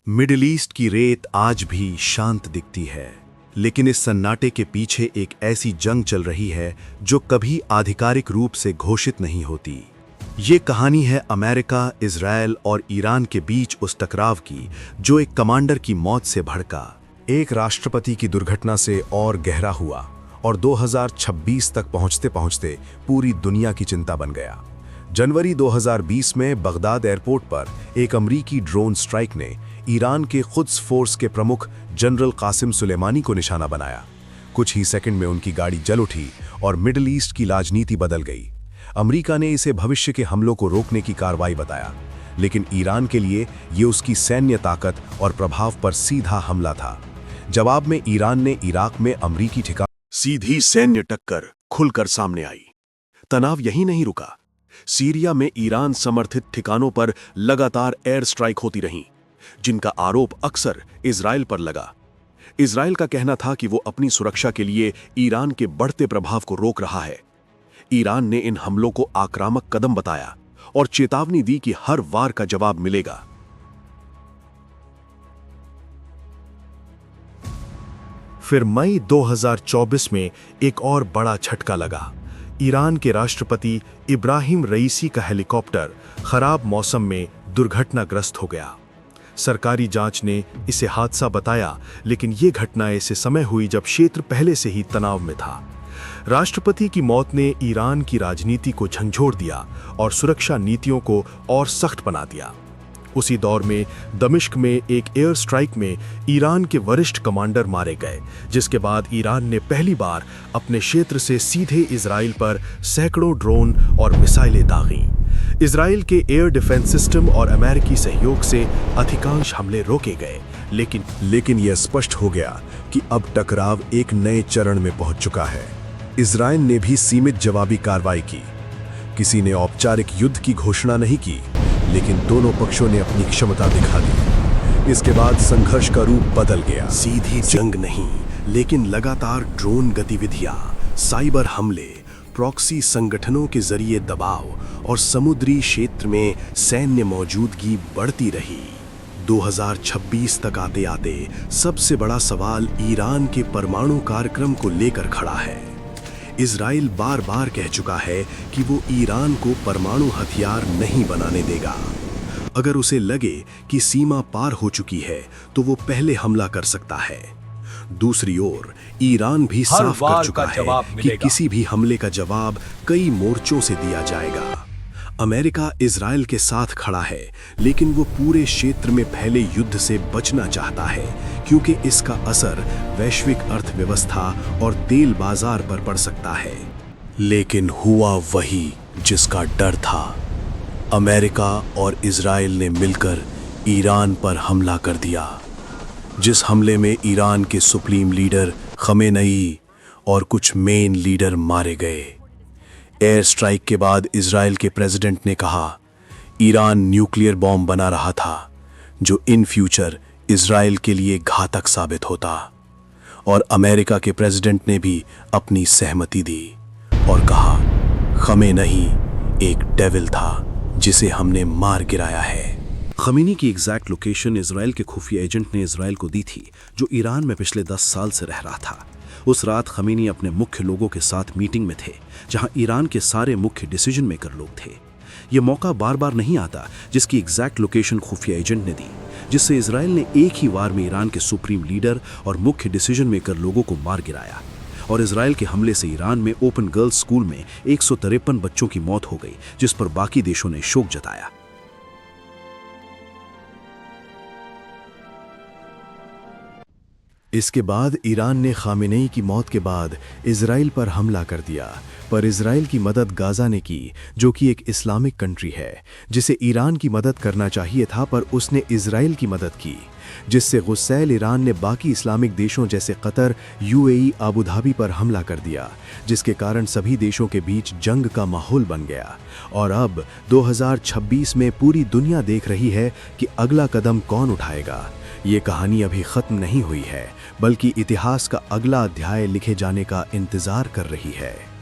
Middle east की रेत आज भी शांत दिखती है, लेकिन इस सन्नाटे के पीछे एक ऐसी जंग चल रही है जो कभी आधिकारिक रूप से घोषित नहीं होती। ये कहानी है अमेरिका, इजराइल और ईरान के बीच उस टकराव की जो एक कमांडर की मौत से भड़का, एक राष्ट्रपति की दुर्घटना से और गहरा हुआ और 2026 तक पहुंचते पहुंचते पूरी दुनिया की चिंता बन गया। जनवरी 2020 में बगदाद एयरपोर्ट पर एक अमरीकी ड्रोन स्ट्राइक ने ईरान के कुद्स फोर्स के प्रमुख जनरल कासिम सुलेमानी को निशाना बनाया। कुछ ही सेकंड में उनकी गाड़ी जल उठी और मिडिल ईस्ट की राजनीति बदल गई। अमेरिका ने इसे भविष्य के हमलों को रोकने की कार्रवाई बताया, लेकिन ईरान के लिए ये उसकी सैन्य ताकत और प्रभाव पर सीधा हमला था। जवाब में ईरान ने इराक में अमरीकी ठिकानों सीधी सैन्य टक्कर खुलकर सामने आई। तनाव यहीं नहीं रुका। सीरिया में ईरान समर्थित ठिकानों पर लगातार एयर स्ट्राइक होती रहीं, जिनका आरोप अक्सर इजराइल पर लगा। इजराइल का कहना था कि वो अपनी सुरक्षा के लिए ईरान के बढ़ते प्रभाव को रोक रहा है। ईरान ने इन हमलों को आक्रामक कदम बताया और चेतावनी दी कि हर वार का जवाब मिलेगा। फिर मई 2024 में एक और बड़ा झटका लगा। ईरान के राष्ट्रपति इब्राहिम रईसी का हेलीकॉप्टर खराब मौसम में दुर्घटनाग्रस्त हो गया। सरकारी जांच ने इसे हादसा बताया, लेकिन यह घटना ऐसे समय हुई जब क्षेत्र पहले से ही तनाव में था। राष्ट्रपति की मौत ने ईरान की राजनीति को झंझोड़ दिया और सुरक्षा नीतियों को और सख्त बना दिया। उसी दौर में दमिश्क में एक एयर स्ट्राइक में ईरान के वरिष्ठ कमांडर मारे गए, जिसके बाद ईरान ने पहली बार अपने क्षेत्र से सीधे इजराइल पर सैकड़ों ड्रोन और मिसाइलें दागीं। इजराइल के एयर डिफेंस सिस्टम और अमेरिकी सहयोग से अधिकांश हमले रोके गए, लेकिन यह स्पष्ट हो गया कि अब टकराव एक नए चरण में पहुंच चुका है। इजराइल ने भी सीमित जवाबी कार्रवाई की। किसी ने औपचारिक युद्ध की घोषणा नहीं की, लेकिन दोनों पक्षों ने अपनी क्षमता दिखा दी। इसके बाद संघर्ष का रूप बदल गया। सीधी जंग नहीं, लेकिन लगातार ड्रोन गतिविधियां, साइबर हमले, प्रॉक्सी संगठनों के जरिए दबाव और समुद्री क्षेत्र में सैन्य मौजूदगी बढ़ती रही। 2026 तक आते आते सबसे बड़ा सवाल ईरान के परमाणु कार्यक्रम को लेकर खड़ा है। इजराइल बार बार कह चुका है कि वो ईरान को परमाणु हथियार नहीं बनाने देगा। अगर उसे लगे कि सीमा पार हो चुकी है तो वो पहले हमला कर सकता है। दूसरी ओर ईरान भी साफ कर चुका है कि किसी भी हमले का जवाब कई मोर्चों से दिया जाएगा। अमेरिका इजराइल के साथ खड़ा है, लेकिन वो पूरे क्षेत्र में फैले युद्ध से बचना चाहता है, क्योंकि इसका असर वैश्विक अर्थव्यवस्था और तेल बाजार पर पड़ सकता है। लेकिन हुआ वही जिसका डर था। अमेरिका और इजराइल ने मिलकर ईरान पर हमला कर दिया, जिस हमले में ईरान के सुप्रीम लीडर खमेनेई और कुछ मेन लीडर मारे गए। एयर स्ट्राइक के बाद इजराइल के प्रेसिडेंट ने कहा ईरान न्यूक्लियर बॉम्ब बना रहा था, जो इन फ्यूचर इजराइल के लिए घातक साबित होता। और अमेरिका के प्रेसिडेंट ने भी अपनी सहमति दी और कहा खमेनेई एक डेविल था जिसे हमने मार गिराया है। खमीनी की एग्जैक्ट लोकेशन इजराइल के खुफिया एजेंट ने इजराइल को दी थी, जो ईरान में पिछले 10 साल से रह रहा था। उस रात खमीनी अपने मुख्य लोगों के साथ मीटिंग में थे, जहां ईरान के सारे मुख्य डिसीजन मेकर लोग थे। यह मौका बार बार नहीं आता जिसकी एग्जैक्ट लोकेशन खुफिया एजेंट ने दी, जिससे इजराइल ने एक ही वार में ईरान के सुप्रीम लीडर और मुख्य डिसीजन मेकर लोगों को मार गिराया। और इजराइल के हमले से ईरान में ओपन गर्ल्स स्कूल में 153 बच्चों की मौत हो गई, जिस पर बाकी देशों ने शोक जताया। इसके बाद ईरान ने खामेनेई की मौत के बाद इजराइल पर हमला कर दिया, पर इजराइल की मदद गाजा ने की, जो कि एक इस्लामिक कंट्री है, जिसे ईरान की मदद करना चाहिए था, पर उसने इजराइल की मदद की, जिससे गुस्सैल ईरान ने बाकी इस्लामिक देशों जैसे कतर, यूएई, अबू धाबी पर हमला कर दिया, जिसके कारण सभी देशों के बीच जंग का माहौल बन गया। और अब 2026 में पूरी दुनिया देख रही है कि अगला कदम कौन उठाएगा। ये कहानी अभी खत्म नहीं हुई है, बल्कि इतिहास का अगला अध्याय लिखे जाने का इंतजार कर रही है।